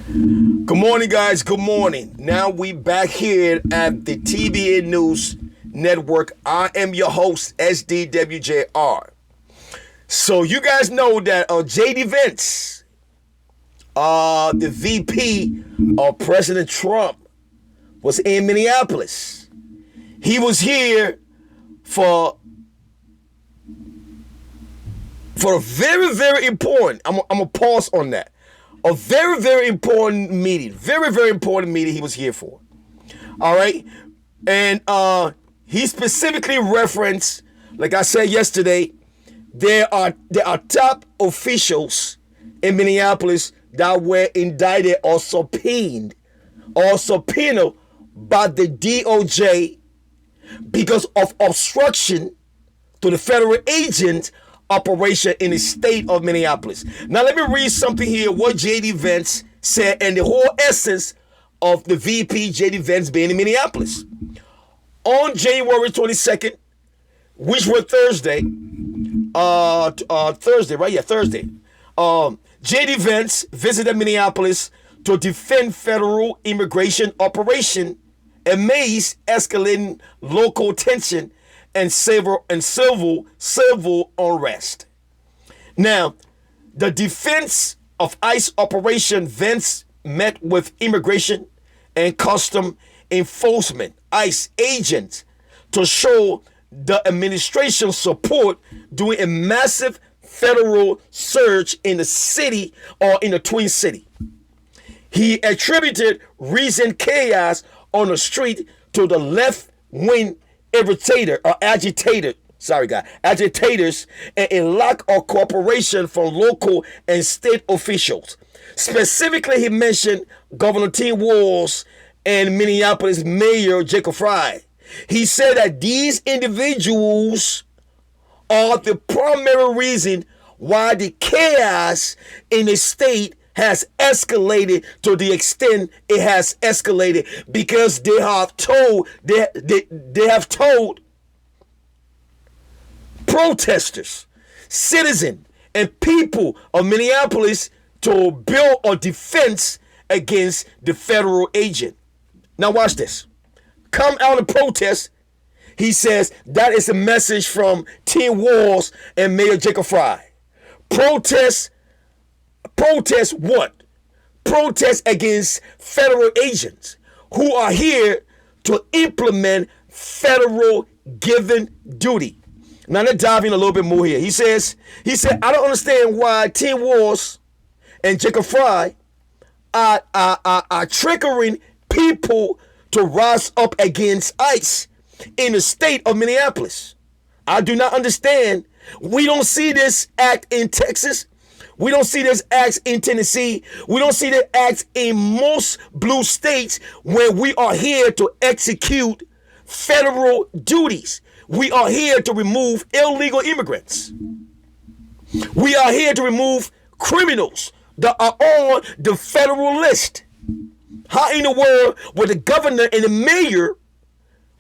Good morning, guys. Good morning. Now we back here at the TBA News Network. I am your host, SDWJR. So you guys know that JD Vance, the VP of President Trump, was in Minneapolis. He was here for a very, very important, I'm going to pause on that. A very, very important meeting. Very, very important meeting he was here for. All right. And he specifically referenced, like I said yesterday, there are top officials in Minneapolis that were indicted or subpoenaed by the DOJ because of obstruction to the federal agent operation in the state of Minneapolis. Now let me read something here, what JD Vance said, and the whole essence of the VP JD Vance being in Minneapolis. On January 22nd, which was Thursday, Thursday. JD Vance visited Minneapolis to defend federal immigration operation amidst escalating local tension and civil unrest. Now, the defense of ICE Operation Vance met with immigration and custom enforcement ICE agents to show the administration's support during a massive federal surge in the city or in the Twin City. He attributed recent chaos on the street to the left-wing agitators and a lack of cooperation from local and state officials. Specifically, he mentioned Governor Tim Walz and Minneapolis Mayor Jacob Frey. He said that these individuals are the primary reason why the chaos in the state has escalated to the extent it has escalated, because they have told protesters, citizens, and people of Minneapolis to build a defense against the federal agent. Now watch this. Come out and protest. He says that is a message from Tim Walz and Mayor Jacob Frey. Protest what? Protest against federal agents who are here to implement federal given duty. Now let's dive in a little bit more here. He said, I don't understand why Tim Walz and Jacob Frey are triggering people to rise up against ICE in the state of Minneapolis. I do not understand. We don't see this act in Texas. We don't see this acts in Tennessee. We don't see this acts in most blue states where we are here to execute federal duties. We are here to remove illegal immigrants. We are here to remove criminals that are on the federal list. How in the world would the governor and the mayor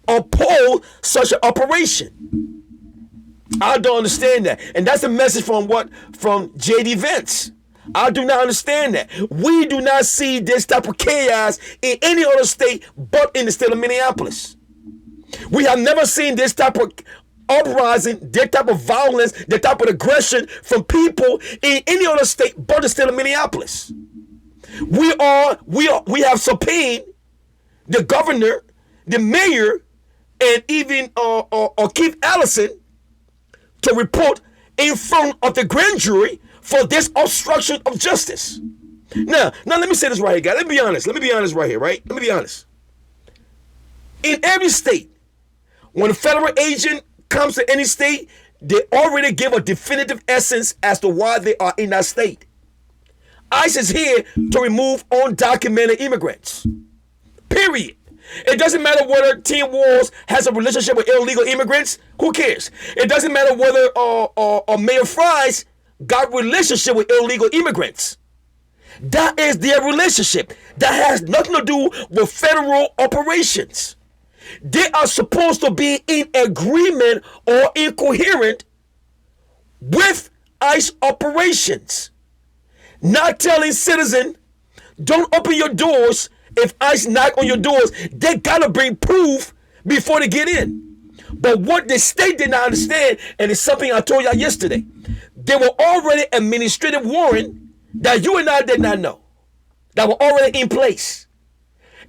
oppose such an operation? I don't understand that. And that's a message from JD Vance. I do not understand that. We do not see this type of chaos in any other state but in the state of Minneapolis. We have never seen this type of uprising, this type of violence, this type of aggression from people in any other state but the state of Minneapolis. We have subpoenaed the governor, the mayor, and even Keith Ellison to report in front of the grand jury for this obstruction of justice. Now let me say this right here, guys. Let me be honest right here, right? Let me be honest. In every state, when a federal agent comes to any state, they already give a definitive essence as to why they are in that state. ICE is here to remove undocumented immigrants. Period. It doesn't matter whether Tim Walz has a relationship with illegal immigrants. Who cares? It doesn't matter whether Mayor Frey's got a relationship with illegal immigrants. That is their relationship. That has nothing to do with federal operations. They are supposed to be in agreement or incoherent with ICE operations. Not telling citizens don't open your doors. If ICE knock on your doors, they gotta bring proof before they get in. But what the state did not understand, and it's something I told y'all yesterday, there were already administrative warrant that you and I did not know, that were already in place.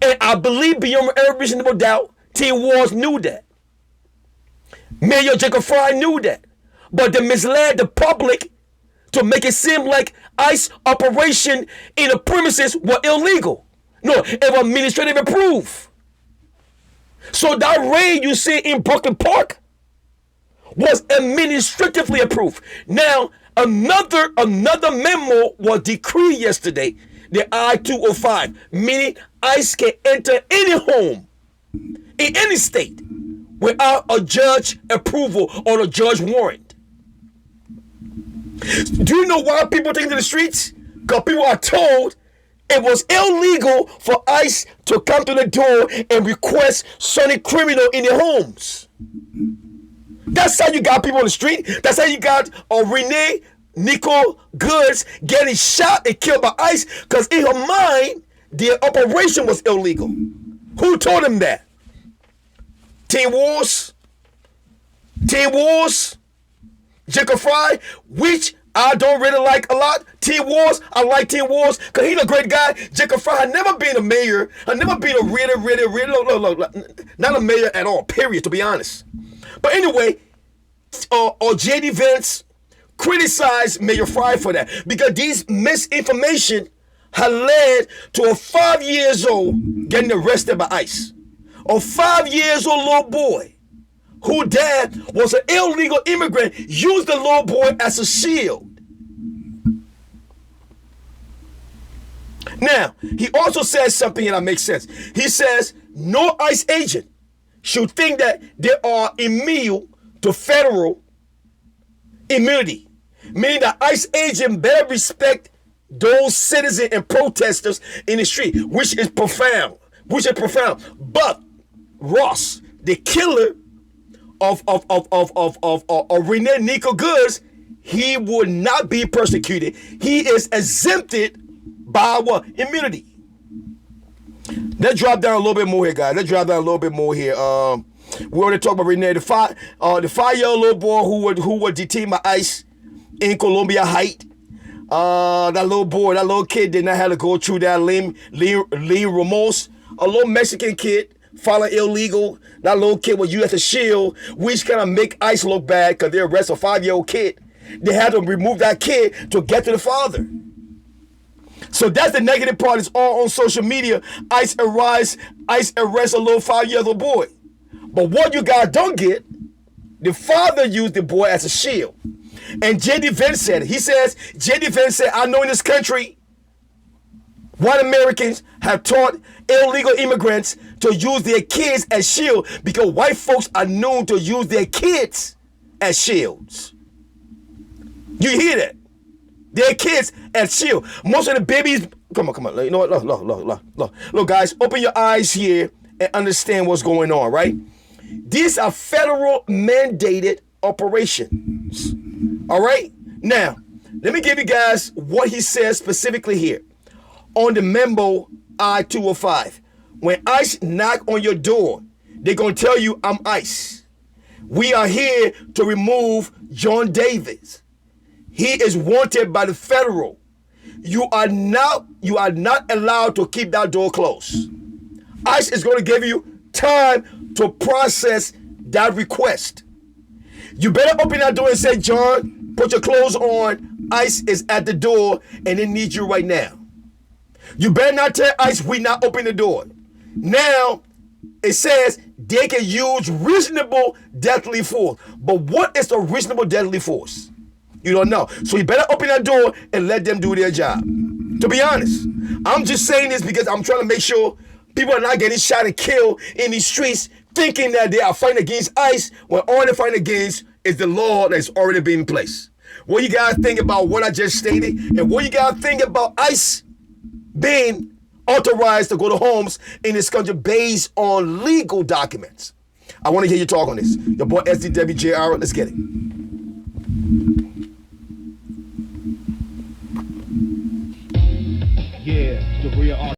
And I believe beyond every reasonable doubt, T. Wars knew that. Mayor Jacob Frey knew that. But they misled the public to make it seem like ICE operation in the premises were illegal. No, it was administrative approved. So that raid you see in Brooklyn Park was administratively approved. Now, another memo was decreed yesterday, the I-205, meaning ICE can enter any home in any state without a judge approval or a judge warrant. Do you know why people take to the streets? Because people are told it was illegal for ICE to come to the door and request certain criminal in their homes. That's how you got people on the street. That's how you got Renee Good getting shot and killed by ICE, because in her mind, their operation was illegal. Who told him that? Team Wars, Jacob Frey, which I don't really like a lot. Team Wars, I like Team Wars because he's a great guy. Jacob Frey had never been a mayor. Had never been a really, not a mayor at all, period, to be honest. But anyway, JD Vance criticized Mayor Frey for that because these misinformation had led to a 5 years old getting arrested by ICE. A 5 years old little boy whose dad was an illegal immigrant used the little boy as a shield. Now, he also says something that makes sense. He says, no ICE agent should think that they are immune to federal immunity, meaning that ICE agent better respect those citizens and protesters in the street, which is profound. But Ross, the killer of Renee Good, he would not be persecuted. He is exempted by what? Immunity. Let's drop down a little bit more here, guys. We already talked about Renee, the 5-year-old little boy who was detained by ICE in Columbia Heights. That little kid did not have to go through that lean remorse. A little Mexican kid filing illegal. That little kid was used as a shield, which kind of make ICE look bad because they arrest a 5-year-old kid. They had to remove that kid to get to the father. So that's the negative part. It's all on social media. ICE arrests a little 5-year-old boy. But what you guys don't get, the father used the boy as a shield. And JD Vance said it. JD Vance said, I know in this country, white Americans have taught illegal immigrants to use their kids as shields because white folks are known to use their kids as shields. You hear that? Their kids as shield. Most of the babies, come on. You know what? Look, guys, open your eyes here and understand what's going on, right? These are federal mandated operations. All right? Now, let me give you guys what he says specifically here. On the memo I-205, when ICE knock on your door, they're going to tell you, I'm ICE. We are here to remove John Davis. He is wanted by the federal. You are not allowed to keep that door closed. ICE is going to give you time to process that request. You better open that door and say, John, put your clothes on. ICE is at the door and they need you right now. You better not tell ICE we not open the door. Now, it says they can use reasonable deadly force. But what is the reasonable deadly force? You don't know. So you better open that door and let them do their job. To be honest, I'm just saying this because I'm trying to make sure people are not getting shot and killed in these streets thinking that they are fighting against ICE when all they're fighting against is the law that's already been in place. What you guys think about what I just stated? And what you guys think about ICE being authorized to go to homes in this country based on legal documents? I want to hear you talk on this. Your boy SDWJR, let's get it. Yeah, the We are